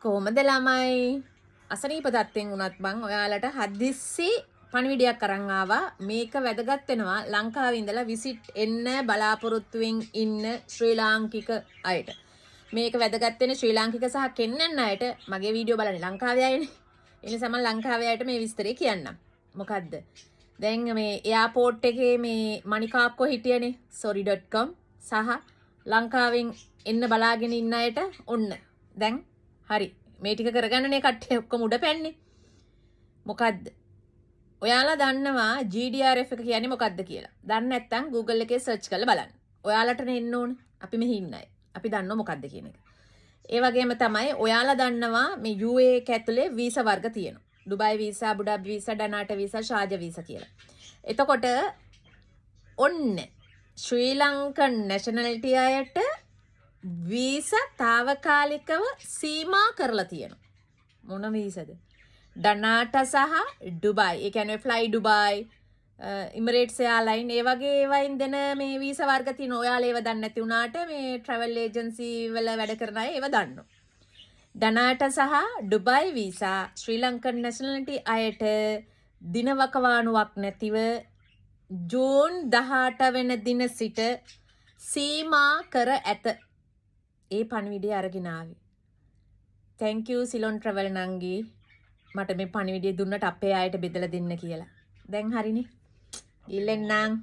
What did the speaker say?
කොහොමද ළමයි අසනීප තත්ත්වෙන් වුණත් බං ඔයාලට හදිස්සි පණිවිඩයක් අරන් ආවා මේක වැදගත් වෙනවා ලංකාවේ ඉඳලා විසිට් එන්න බලාපොරොත්තුවෙන් ඉන්න ශ්‍රී ලාංකික අයට මේක වැදගත් වෙන ශ්‍රී ලාංකික සහ කෙන්නන් අයට මගේ වීඩියෝ බලන්නේ ලංකාවේ අයනේ ඒ නිසා මම ලංකාවේ අයට මේ විස්තරේ කියන්නම් මොකද්ද දැන් මේ එයාපෝට් එකේ මේ මණිකාක්කෝ හිටියනේ sorry.com සහ ලංකාවෙන් එන්න බලාගෙන ඉන්න අයට ඔන්න දැන් හරි මේ ටික කරගන්නනේ කට්ටිය ඔක්කොම උඩ පැන්නේ මොකද්ද ඔයාලා දන්නවා GDRF එක කියන්නේ මොකද්ද කියලා දන්නේ නැත්නම් Google එකේ search කරලා බලන්න ඔයාලට එන්න ඕන අපි මෙහි ඉන්නයි අපි දන්නව මොකද්ද කියන එක ඒ වගේම තමයි ඔයාලා දන්නවා මේ UAE එක ඇතුලේ වීසා වර්ග තියෙනවා Dubai visa Abu Dhabi visa ඩනාට වීසා ෂාර්ජා වීසා කියලා එතකොට ඔන්න ශ්‍රී ලංකන් නැෂනලිටි අයට වීසා తాවකාලිකව සීමා කරලා තියෙනවා මොන වීසද ඩනාට සහ ඩුබයි ඒ කියන්නේ ෆ්ලයි ඩුබයි ඉමිරේට්ස් එයාලයින් ඒ වගේ ඒවයින් දෙන මේ වීසා වර්ග තියෙන ඔයාලා ඒව දන්නේ නැති වුණාට මේ ට්‍රැවල් ඒජන්සි වල වැඩ කරන අය ඒව දන්නවා ඩනාට සහ ඩුබයි වීසා ශ්‍රී ලංකන් නැෂනලිටි අයට දිනවකවානුවක් නැතිව ජූන් 18 වෙනි දින සිට සීමා කර ඇත ඒ පණිවිඩය අරගෙන ආවේ thank you සිලොන් ට්‍රැවල් නංගි මට මේ පණිවිඩය දුන්නට අපේ අයට බෙදලා දෙන්න කියලා දැන් හරිනේ ඉල්ලෙන්නම්